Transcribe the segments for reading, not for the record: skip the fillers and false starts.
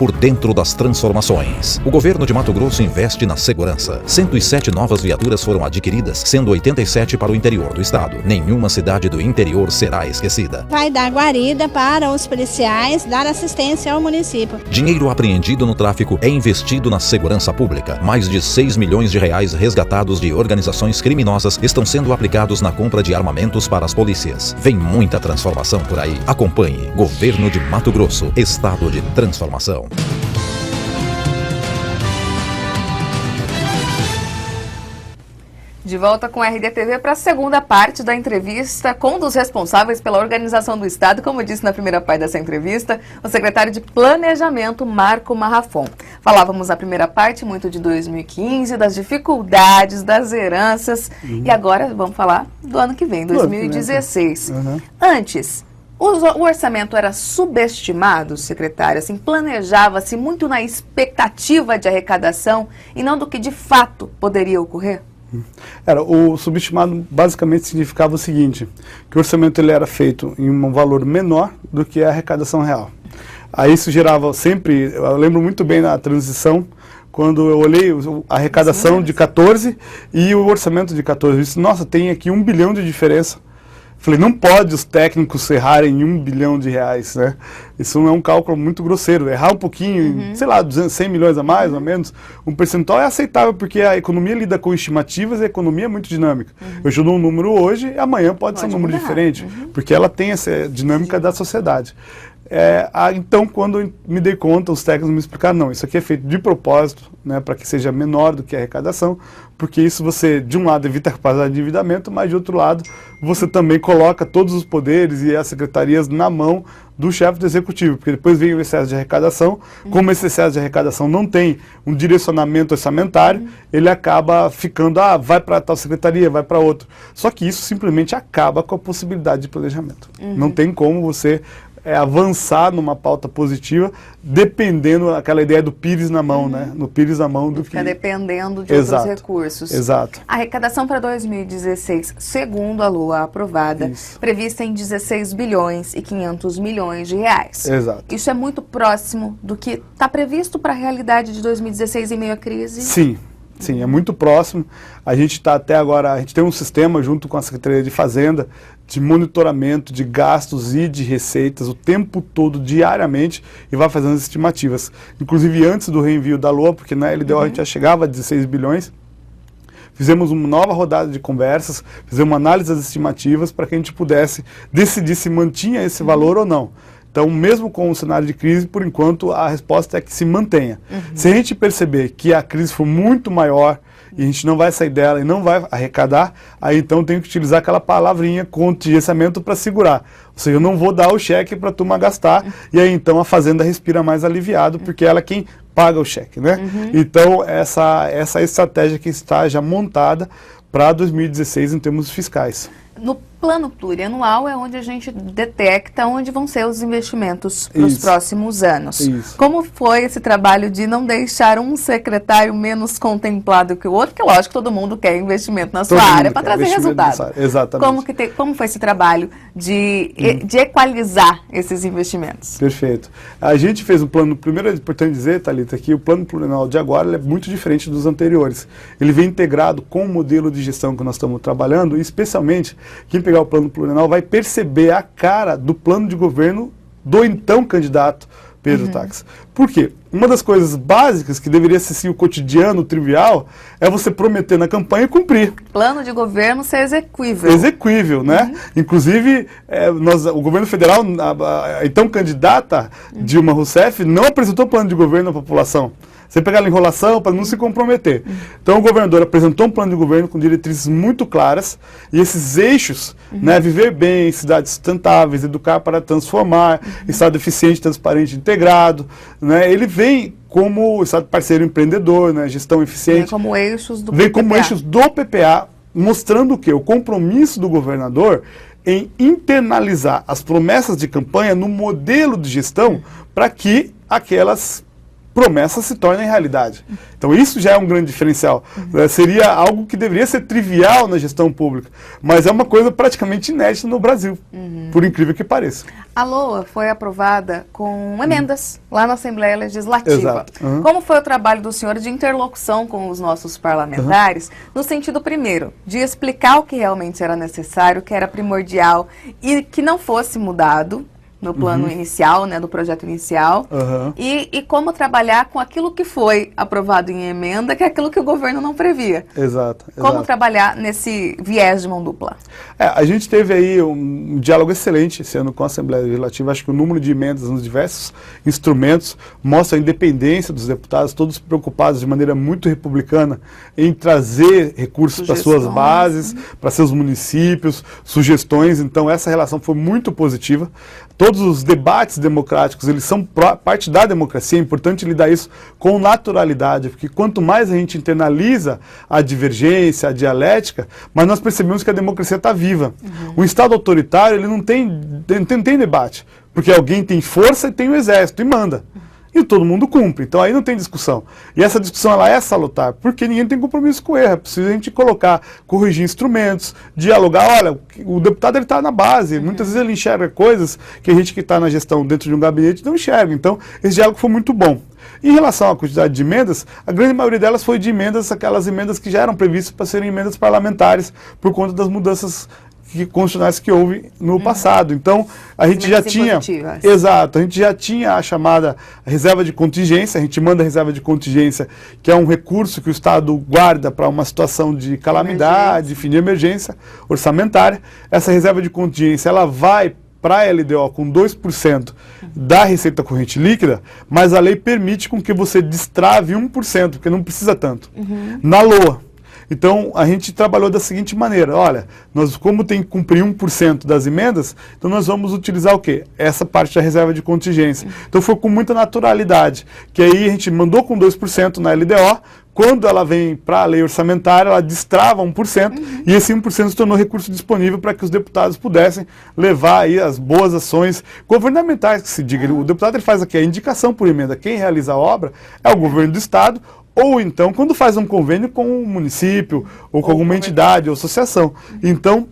por dentro das transformações. O governo de Mato Grosso investe na segurança. 107 novas viaturas foram adquiridas, sendo 87 para o interior do estado. Nenhuma cidade do interior será esquecida. Vai dar guarida para os policiais, dar assistência ao município. Dinheiro apreendido no tráfico é investido na segurança pública. Mais de 6 milhões de reais resgatados de organizações criminosas estão sendo aplicados na compra de armamentos para as polícias. Vem muita transformação por aí. Acompanhe. Governo de Mato Grosso. Estado de transformação. De volta com a RDTV para a segunda parte da entrevista com um dos responsáveis pela organização do Estado, como disse na primeira parte dessa entrevista, o secretário de Planejamento, Marco Marrafon. Falávamos na primeira parte muito de 2015, das dificuldades, das heranças, e agora vamos falar do ano que vem, 2016. Antes, o orçamento era subestimado, secretário, assim, planejava-se muito na expectativa de arrecadação e não do que de fato poderia ocorrer? O subestimado basicamente significava o seguinte, que o orçamento ele era feito em um valor menor do que a arrecadação real. Aí isso gerava sempre, eu lembro muito bem na transição, quando eu olhei a arrecadação de 14 e o orçamento de 14, eu disse, nossa, tem aqui 1 bilhão de diferença. Falei, não pode os técnicos errarem 1 bilhão de reais, né? Isso é um cálculo muito grosseiro. Errar um pouquinho, sei lá, 100 milhões a mais ou menos, um percentual é aceitável, porque a economia lida com estimativas e a economia é muito dinâmica. Eu dou um número hoje e amanhã pode ser um número diferente, porque ela tem essa dinâmica da sociedade. Então, quando eu me dei conta, os técnicos me explicaram, não, isso aqui é feito de propósito, né, para que seja menor do que a arrecadação, porque isso você, de um lado, evita a capacidade de endividamento, mas de outro lado, você também coloca todos os poderes e as secretarias na mão do chefe do executivo, porque depois vem o excesso de arrecadação, como esse excesso de arrecadação não tem um direcionamento orçamentário, ele acaba ficando, vai para tal secretaria, vai para outra. Só que isso simplesmente acaba com a possibilidade de planejamento. Não tem como você avançar numa pauta positiva, dependendo daquela ideia do pires na mão, né? No pires na mão do que... Fica dependendo de outros recursos. Exato. A arrecadação para 2016, segundo a LOA aprovada, prevista em 16 bilhões e 500 milhões de reais. Exato. Isso é muito próximo do que está previsto para a realidade de 2016 em meio à crise? Sim. Sim, é muito próximo. A gente está até agora, a gente tem um sistema junto com a Secretaria de Fazenda de monitoramento de gastos e de receitas o tempo todo, diariamente, e vai fazendo as estimativas. Inclusive antes do reenvio da LOA, porque na LDO a gente já chegava a 16 bilhões, fizemos uma nova rodada de conversas, fizemos uma análise das estimativas para que a gente pudesse decidir se mantinha esse valor ou não. Então, mesmo com o cenário de crise, por enquanto, a resposta é que se mantenha. Se a gente perceber que a crise for muito maior e a gente não vai sair dela e não vai arrecadar, aí então tem que utilizar aquela palavrinha contingenciamento para segurar. Ou seja, eu não vou dar o cheque para a turma gastar, e aí então a Fazenda respira mais aliviado, porque ela é quem paga o cheque, né? Então, essa estratégia que está já montada para 2016 em termos fiscais. No plano plurianual é onde a gente detecta onde vão ser os investimentos para os próximos anos. Como foi esse trabalho de não deixar um secretário menos contemplado que o outro? Porque lógico, todo mundo quer investimento na sua área para trazer resultado. Exatamente. Como foi esse trabalho de equalizar esses investimentos? Perfeito. A gente fez um plano, primeiro é importante dizer, Thalita, que o plano plurianual de agora ele é muito diferente dos anteriores. Ele vem integrado com o modelo de gestão que nós estamos trabalhando, e especialmente quem pegar o plano plurianual vai perceber a cara do plano de governo do então candidato Pedro Táxi. Por quê? Uma das coisas básicas que deveria ser assim, o cotidiano, o trivial, é você prometer na campanha e cumprir. Plano de governo ser exequível. Exequível, né? Inclusive, o governo federal, a então candidata Dilma Rousseff, não apresentou plano de governo à população. Você pegar a enrolação para não se comprometer. Então o governador apresentou um plano de governo com diretrizes muito claras, e esses eixos, né, viver bem, cidades sustentáveis, educar para transformar, Estado eficiente, transparente, integrado, né, ele vem como Estado parceiro empreendedor, né, gestão eficiente. Vem como eixos do PPA. Vem como eixos do PPA, mostrando o quê? O compromisso do governador em internalizar as promessas de campanha no modelo de gestão para que aquelas promessas se tornem realidade. Então isso já é um grande diferencial. Seria algo que deveria ser trivial na gestão pública, mas é uma coisa praticamente inédita no Brasil, por incrível que pareça. A LOA foi aprovada com emendas lá na Assembleia Legislativa. Exato. Como foi o trabalho do senhor de interlocução com os nossos parlamentares, no sentido, primeiro, de explicar o que realmente era necessário, o que era primordial e que não fosse mudado no plano inicial, né, do projeto inicial, e como trabalhar com aquilo que foi aprovado em emenda, que é aquilo que o governo não previa. Exato. Como trabalhar nesse viés de mão dupla? A gente teve aí um diálogo excelente esse ano com a Assembleia Legislativa. Acho que o número de emendas nos diversos instrumentos mostra a independência dos deputados, todos preocupados de maneira muito republicana em trazer recursos para suas bases, para seus municípios, sugestões. Então essa relação foi muito positiva. Todos os debates democráticos, eles são parte da democracia, é importante lidar isso com naturalidade, porque quanto mais a gente internaliza a divergência, a dialética, mas nós percebemos que a democracia está viva. Um Estado autoritário, ele não tem debate, porque alguém tem força e tem o exército e manda. E todo mundo cumpre, então aí não tem discussão. E essa discussão ela é salutar, porque ninguém tem compromisso com o erro. É preciso a gente colocar, corrigir instrumentos, dialogar. Olha, o deputado ele está na base, muitas vezes ele enxerga coisas que a gente que está na gestão dentro de um gabinete não enxerga. Então esse diálogo foi muito bom. Em relação à quantidade de emendas, a grande maioria delas foi de emendas, aquelas emendas que já eram previstas para serem emendas parlamentares, por conta das mudanças constitucionais que houve no passado. Então, a gente já tinha... Exato, a gente já tinha a chamada reserva de contingência, a gente manda a reserva de contingência, que é um recurso que o Estado guarda para uma situação de calamidade, fim de emergência orçamentária. Essa reserva de contingência, ela vai para a LDO com 2% da receita corrente líquida, mas a lei permite com que você destrave 1%, porque não precisa tanto. Na LOA. Então, a gente trabalhou da seguinte maneira, olha, nós como tem que cumprir 1% das emendas, então nós vamos utilizar o quê? Essa parte da reserva de contingência. Então foi com muita naturalidade, que aí a gente mandou com 2% na LDO, quando ela vem para a lei orçamentária, ela destrava 1%, e esse 1% se tornou recurso disponível para que os deputados pudessem levar aí as boas ações governamentais, que se diga. O deputado ele faz aqui a indicação por emenda, quem realiza a obra é o governo do Estado, ou então quando faz um convênio com um município, ou com alguma entidade ou associação. Então,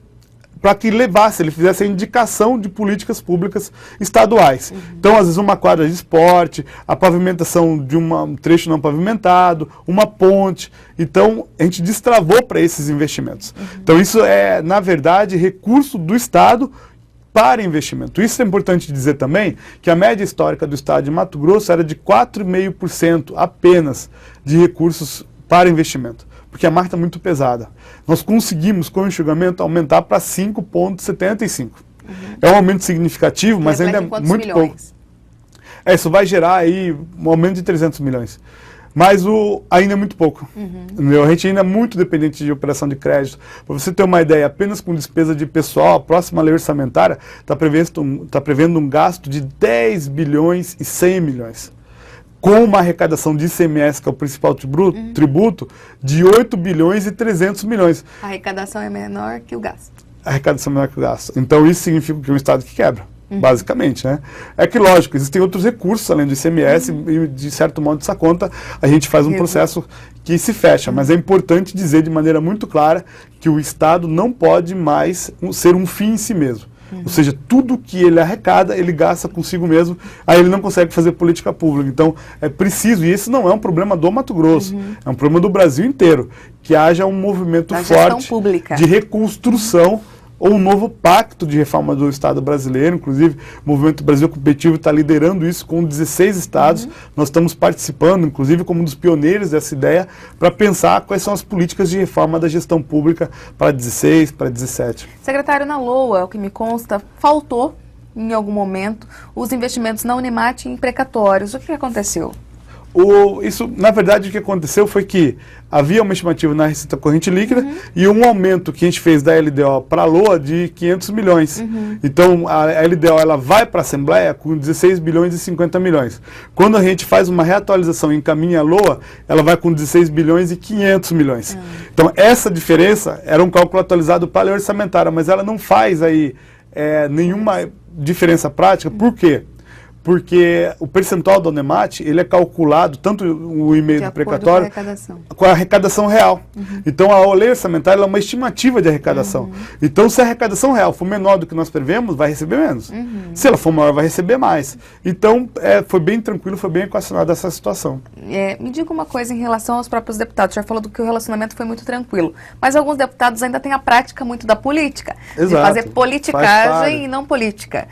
para que levasse, ele fizesse a indicação de políticas públicas estaduais. Então, às vezes, uma quadra de esporte, a pavimentação de um trecho não pavimentado, uma ponte. Então, a gente destravou para esses investimentos. Então, isso é, na verdade, recurso do Estado para investimento. Isso é importante dizer também, que a média histórica do Estado de Mato Grosso era de 4,5% apenas de recursos para investimento, porque a marca está muito pesada. Nós conseguimos, com o enxugamento, aumentar para 5,75%. É um aumento significativo, mas ainda é muito pouco. Isso vai gerar aí um aumento de 300 milhões. Mas ainda é muito pouco. A gente ainda é muito dependente de operação de crédito. Para você ter uma ideia, apenas com despesa de pessoal, a próxima lei orçamentária está prevendo um gasto de 10 bilhões e 100 milhões. Com uma arrecadação de ICMS, que é o principal tributo, de 8 bilhões e 300 milhões. A arrecadação é menor que o gasto. A arrecadação é menor que o gasto. Então isso significa que é um Estado que quebra. Basicamente, né? É que, lógico, existem outros recursos além do ICMS e, de certo modo, dessa conta, a gente faz um processo que se fecha. Mas é importante dizer de maneira muito clara que o Estado não pode mais ser um fim em si mesmo. Ou seja, tudo que ele arrecada, ele gasta consigo mesmo, aí ele não consegue fazer política pública. Então, é preciso, e esse não é um problema do Mato Grosso, é um problema do Brasil inteiro, que haja um movimento forte de reconstrução ou um novo pacto de reforma do Estado brasileiro. Inclusive, o Movimento Brasil Competitivo está liderando isso com 16 estados. Nós estamos participando, inclusive, como um dos pioneiros dessa ideia, para pensar quais são as políticas de reforma da gestão pública para 16, para 17. Secretário, na LOA, o que me consta, faltou, em algum momento, os investimentos na Unimat em precatórios. O que aconteceu? Isso, na verdade, o que aconteceu foi que havia uma estimativa na receita corrente líquida e um aumento que a gente fez da LDO para a LOA de 500 milhões. Então, a LDO ela vai para a Assembleia com 16 bilhões e 50 milhões. Quando a gente faz uma reatualização e encaminha a LOA, ela vai com 16 bilhões e 500 milhões. Então, essa diferença era um cálculo atualizado para a lei orçamentária, mas ela não faz aí nenhuma diferença prática. Por quê? porque o percentual do Onemate, ele é calculado, tanto o e-mail do precatório, com a arrecadação real. Então, a lei orçamentária ela é uma estimativa de arrecadação. Então, se a arrecadação real for menor do que nós prevemos, vai receber menos. Se ela for maior, vai receber mais. Então, foi bem tranquilo, foi bem equacionada essa situação. Me diga uma coisa em relação aos próprios deputados. Já falou do que o relacionamento foi muito tranquilo. Mas alguns deputados ainda têm a prática muito da política. Exato. De fazer politicagem e não política.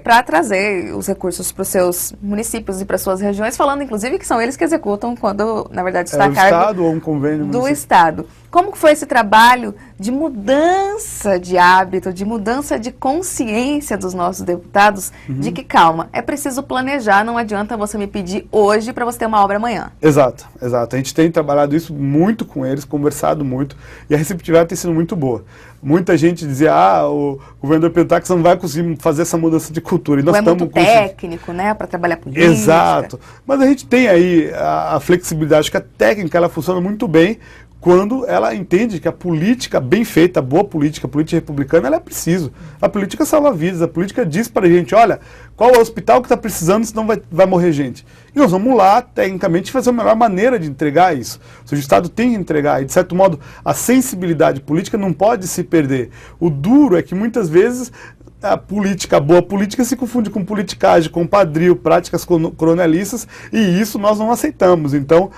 Para trazer os recursos para os seus municípios e para suas regiões, falando inclusive que são eles que executam quando, na verdade, está a cargo Estado ou um convênio do Estado. Como que foi esse trabalho de mudança de hábito, de mudança de consciência dos nossos deputados, de que, calma, é preciso planejar, não adianta você me pedir hoje para você ter uma obra amanhã. Exato, exato. A gente tem trabalhado isso muito com eles, conversado muito, e a receptividade tem sido muito boa. Muita gente dizia, o governador Pedro Táxi não vai conseguir fazer essa mudança de cultura. E nós é muito técnico, né, para trabalhar política. Exato. Mas a gente tem aí a flexibilidade, que a técnica ela funciona muito bem quando ela entende que a política bem feita, a boa política, a política republicana, ela é preciso. A política salva vidas, a política diz para a gente, olha, qual é o hospital que está precisando, senão vai morrer gente. E nós vamos lá, tecnicamente, fazer a melhor maneira de entregar isso. O Estado tem que entregar, e de certo modo, a sensibilidade política não pode se perder. O duro é que muitas vezes a boa política se confunde com politicagem, com padril, práticas coronelistas, e isso nós não aceitamos. Então,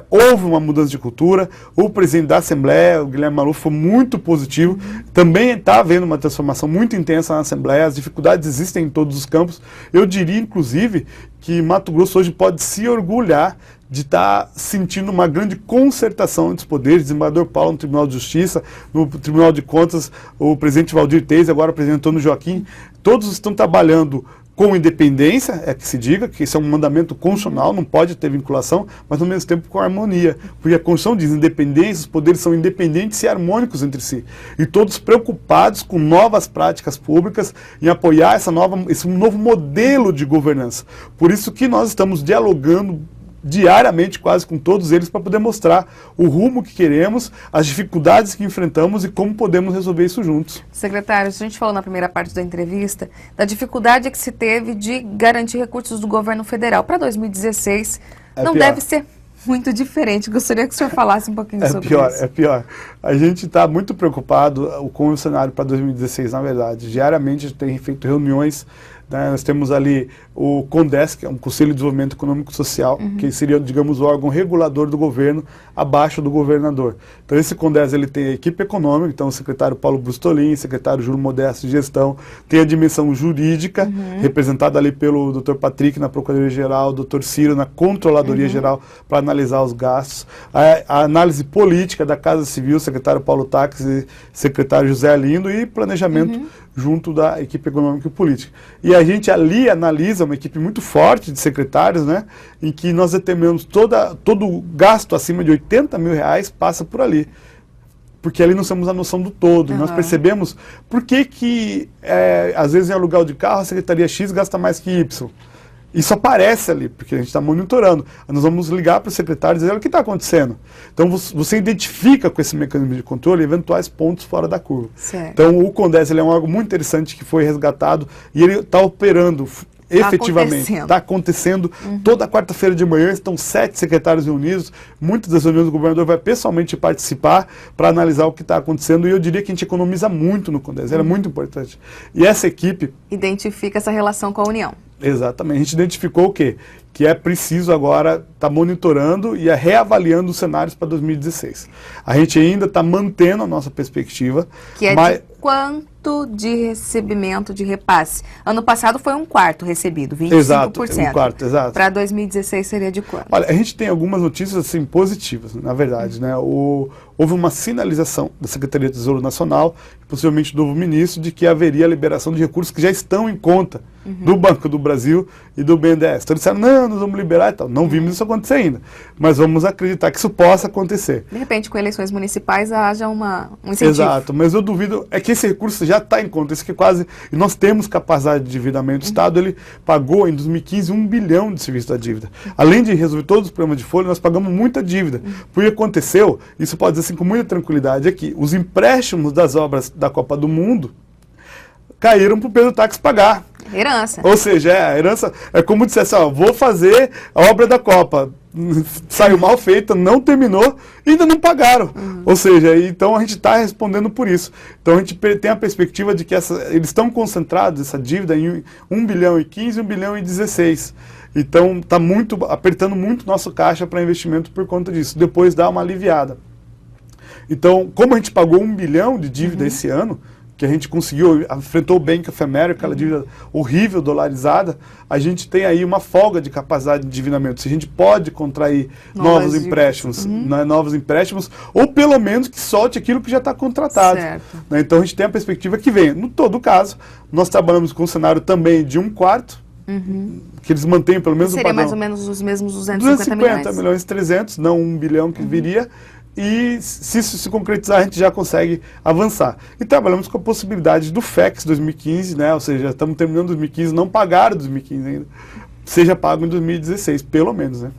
houve uma mudança de cultura, o presidente da Assembleia, o Guilherme Maluf, foi muito positivo, também está havendo uma transformação muito intensa na Assembleia, as dificuldades existem em todos os campos. Eu diria, inclusive, que Mato Grosso hoje pode se orgulhar de estar sentindo uma grande concertação entre os poderes, desembargador Paulo no Tribunal de Justiça, no Tribunal de Contas, o presidente Valdir Teis, agora o presidente Antônio Joaquim, todos estão trabalhando com independência, que se diga, que isso é um mandamento constitucional, não pode ter vinculação, mas ao mesmo tempo com harmonia, porque a Constituição diz independência, os poderes são independentes e harmônicos entre si, e todos preocupados com novas práticas públicas, em apoiar esse novo modelo de governança. Por isso que nós estamos dialogando diariamente quase com todos eles para poder mostrar o rumo que queremos, as dificuldades que enfrentamos e como podemos resolver isso juntos. Secretário, a gente falou na primeira parte da entrevista da dificuldade que se teve de garantir recursos do governo federal. Para 2016 não deve ser muito diferente. Gostaria que o senhor falasse um pouquinho sobre isso. É pior. A gente está muito preocupado com o cenário para 2016, na verdade. Diariamente a gente tem feito reuniões. Nós temos ali o CONDES, que é um Conselho de Desenvolvimento Econômico e Social, que seria, digamos, o órgão regulador do governo, abaixo do governador. Então esse CONDES ele tem a equipe econômica, então o secretário Paulo Brustolin, secretário Júlio Modesto de Gestão, tem a dimensão jurídica, representada ali pelo Dr. Patrick na Procuradoria-Geral, Dr. Ciro na Controladoria-Geral, para analisar os gastos. A análise política da Casa Civil, secretário Paulo Táxi e secretário José Alindo, e planejamento junto da equipe econômica e política. E a gente ali analisa uma equipe muito forte de secretários, né, em que nós determinamos todo o gasto acima de R$80 mil passa por ali. Porque ali nós temos a noção do todo. Nós percebemos por que às vezes em aluguel de carro a Secretaria X gasta mais que Y. Isso aparece ali, porque a gente está monitorando. Nós vamos ligar para o secretário e dizer o que está acontecendo. Então você identifica com esse mecanismo de controle eventuais pontos fora da curva. Certo. Então o CONDES ele é um órgão muito interessante que foi resgatado e ele está operando efetivamente. Está acontecendo. Toda quarta-feira de manhã estão 7 secretários reunidos. Muitas das reuniões do governador vai pessoalmente participar para analisar o que está acontecendo. E eu diria que a gente economiza muito no CONDES. É muito importante. E essa equipe identifica essa relação com a União. Exatamente. A gente identificou o quê? Que é preciso agora estar monitorando e reavaliando os cenários para 2016. A gente ainda está mantendo a nossa perspectiva. Que é de quanto de recebimento de repasse? Ano passado foi 1/4 recebido, 25%. Exato, 1/4, exato. Para 2016 seria de quanto? Olha, a gente tem algumas notícias assim, positivas, na verdade. Né? Houve uma sinalização da Secretaria do Tesouro Nacional, possivelmente do novo ministro, de que haveria liberação de recursos que já estão em conta do Banco do Brasil e do BNDES. Então eles disseram, não, nós vamos liberar e tal. Não vimos isso acontecer ainda, mas vamos acreditar que isso possa acontecer. De repente, com eleições municipais, haja um incentivo. Exato, mas eu duvido, é que esse recurso já está em conta, isso que quase, e nós temos capacidade de endividamento. O Estado, ele pagou em 2015 1 bilhão de serviço da dívida. Além de resolver todos os problemas de folha, nós pagamos muita dívida. Porque aconteceu, isso pode dizer assim com muita tranquilidade, é que os empréstimos das obras da Copa do Mundo caíram para o Pedro Táxi pagar. Herança. Ou seja, a herança é como dissesse, ó, vou fazer a obra da Copa. Saiu mal feita, não terminou e ainda não pagaram. Ou seja, então a gente está respondendo por isso. Então a gente tem a perspectiva de que eles estão concentrados, essa dívida, em 1 bilhão e 15, 1 bilhão e 16. Então está apertando muito nosso caixa para investimento por conta disso. Depois dá uma aliviada. Então, como a gente pagou 1 bilhão de dívida esse ano, que a gente conseguiu, enfrentou o Bank of America, aquela dívida horrível, dolarizada, a gente tem aí uma folga de capacidade de endividamento. Se a gente pode contrair novos empréstimos, novos empréstimos, ou pelo menos que solte aquilo que já está contratado. Né? Então a gente tem a perspectiva que vem. No todo caso, nós trabalhamos com um cenário também de 1/4, que eles mantêm pelo menos o padrão. Seria mais ou menos os mesmos 250 milhões e 300, não 1 bilhão que viria. E se isso se concretizar, a gente já consegue avançar. E trabalhamos com a possibilidade do FEX 2015, né? Ou seja, estamos terminando 2015, não pagaram 2015 ainda. Seja pago em 2016, pelo menos, né?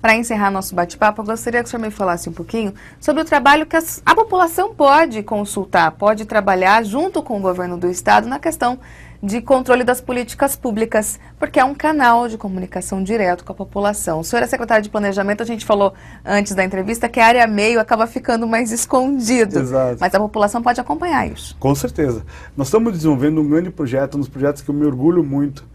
Para encerrar nosso bate-papo, eu gostaria que o senhor me falasse um pouquinho sobre o trabalho que a população pode consultar, pode trabalhar junto com o governo do estado na questão de controle das políticas públicas, porque é um canal de comunicação direto com a população. O senhor é secretário de Planejamento, a gente falou antes da entrevista que a área meio acaba ficando mais escondido. Exato. Mas a população pode acompanhar isso. Com certeza. Nós estamos desenvolvendo um grande projeto, um dos projetos que eu me orgulho muito,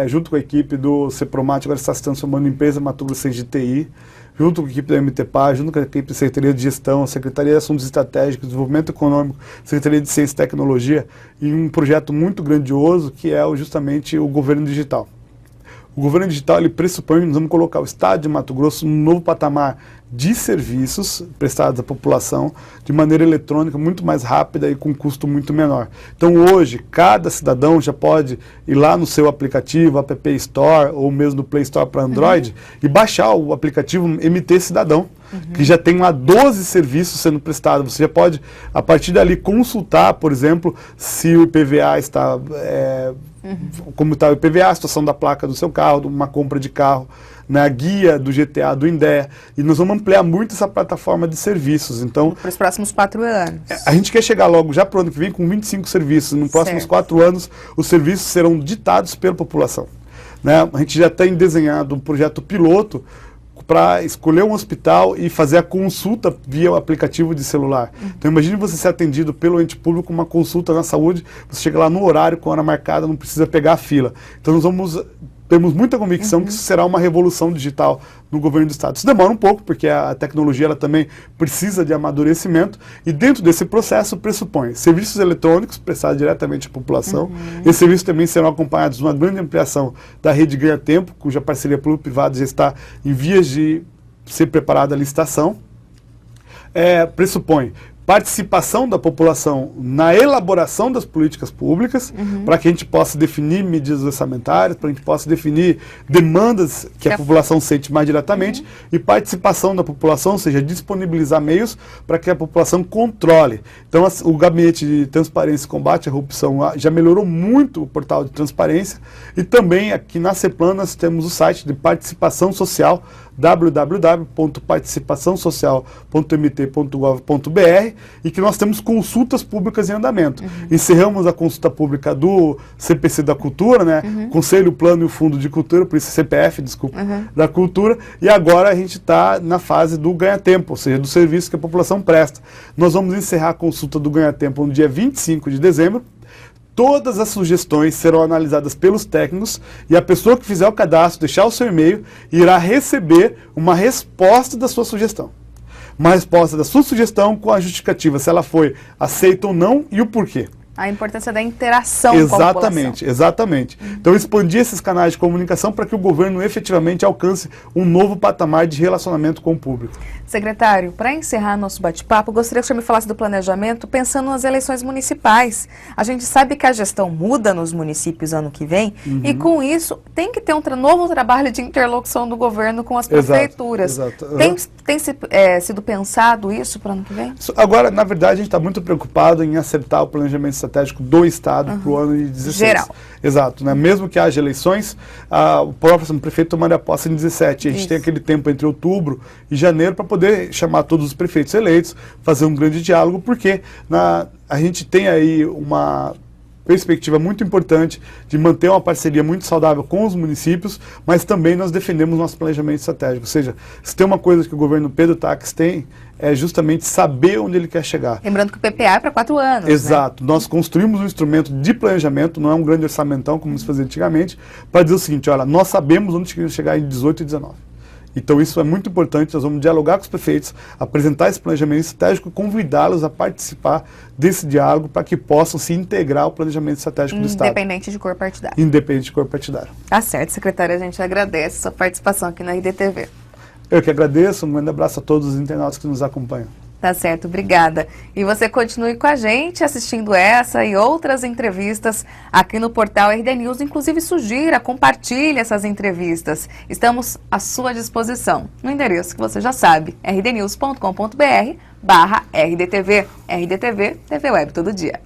junto com a equipe do CEPROMAT, agora está se transformando em empresa Mato Grossense de TI, junto com a equipe da MTPA, junto com a equipe da Secretaria de Gestão, Secretaria de Assuntos Estratégicos, Desenvolvimento Econômico, Secretaria de Ciência e Tecnologia, e um projeto muito grandioso que é justamente o governo digital. O governo digital, ele pressupõe que nós vamos colocar o estado de Mato Grosso num novo patamar de serviços prestados à população de maneira eletrônica, muito mais rápida e com custo muito menor. Então hoje, cada cidadão já pode ir lá no seu aplicativo, App Store ou mesmo no Play Store para Android e baixar o aplicativo MT Cidadão, que já tem lá 12 serviços sendo prestados. Você já pode, a partir dali, consultar, por exemplo, se o IPVA está... como está o IPVA, a situação da placa do seu carro, uma compra de carro, na guia do GTA, do INDEA, e nós vamos ampliar muito essa plataforma de serviços. Então, para os próximos 4 anos. A gente quer chegar logo, já para o ano que vem, com 25 serviços. Nos próximos 4 anos, os serviços serão ditados pela população. Né? A gente já tem desenhado um projeto piloto para escolher um hospital e fazer a consulta via o aplicativo de celular. Então imagine você ser atendido pelo ente público, uma consulta na saúde, você chega lá no horário, com a hora marcada, não precisa pegar a fila. Então temos muita convicção que isso será uma revolução digital no governo do estado. Isso demora um pouco, porque a tecnologia ela também precisa de amadurecimento, e dentro desse processo pressupõe serviços eletrônicos prestados diretamente à população. Esses serviços também serão acompanhados de uma grande ampliação da rede Ganha Tempo, cuja parceria público-privada já está em vias de ser preparada a licitação. Pressupõe participação da população na elaboração das políticas públicas, para que a gente possa definir medidas orçamentárias, para que a gente possa definir demandas que a população sente mais diretamente, e participação da população, ou seja, disponibilizar meios para que a população controle. Então, o Gabinete de Transparência e Combate à Corrupção já melhorou muito o portal de transparência, e também aqui na CEPLAN nós temos o site de participação social, www.participaçãosocial.mt.gov.br, e que nós temos consultas públicas em andamento. Encerramos a consulta pública do CPC da Cultura, né? Conselho, Plano e o Fundo de Cultura, por isso CPF, desculpa, da Cultura, e agora a gente está na fase do ganha-tempo, ou seja, do serviço que a população presta. Nós vamos encerrar a consulta do ganha-tempo no dia 25 de dezembro, todas as sugestões serão analisadas pelos técnicos, e a pessoa que fizer o cadastro, deixar o seu e-mail, irá receber uma resposta da sua sugestão. Uma resposta da sua sugestão com a justificativa, se ela foi aceita ou não e o porquê. A importância da interação com a população. Exatamente. Então, expandir esses canais de comunicação para que o governo efetivamente alcance um novo patamar de relacionamento com o público. Secretário, para encerrar nosso bate-papo, gostaria que o senhor me falasse do planejamento pensando nas eleições municipais. A gente sabe que a gestão muda nos municípios ano que vem, e com isso tem que ter um novo trabalho de interlocução do governo com as prefeituras. Tem sido pensado isso para o ano que vem? Agora, na verdade, a gente está muito preocupado em acertar o planejamento estratégico do Estado para o ano de 2016. Geral. Exato. Né? Mesmo que haja eleições, o próximo prefeito tomaria posse em 2017. A gente tem aquele tempo entre outubro e janeiro para poder chamar todos os prefeitos eleitos, fazer um grande diálogo, porque a gente tem aí uma perspectiva muito importante de manter uma parceria muito saudável com os municípios, mas também nós defendemos nosso planejamento estratégico. Ou seja, se tem uma coisa que o governo Pedro Taques tem, é justamente saber onde ele quer chegar. Lembrando que o PPA é para 4 anos. Exato. Né? Nós construímos um instrumento de planejamento, não é um grande orçamentão como se fazia antigamente, para dizer o seguinte, olha, nós sabemos onde queremos chegar em 18 e 19. Então isso é muito importante, nós vamos dialogar com os prefeitos, apresentar esse planejamento estratégico e convidá-los a participar desse diálogo para que possam se integrar ao planejamento estratégico do Estado. Independente de cor partidária. Independente de cor partidária. Tá certo, secretária, a gente agradece a sua participação aqui na RDTV. Eu que agradeço, um grande abraço a todos os internautas que nos acompanham. Tá certo, obrigada. E você continue com a gente assistindo essa e outras entrevistas aqui no portal RD News. Inclusive, sugira, compartilhe essas entrevistas. Estamos à sua disposição no endereço que você já sabe, rdnews.com.br/RDTV. RDTV, TV Web todo dia.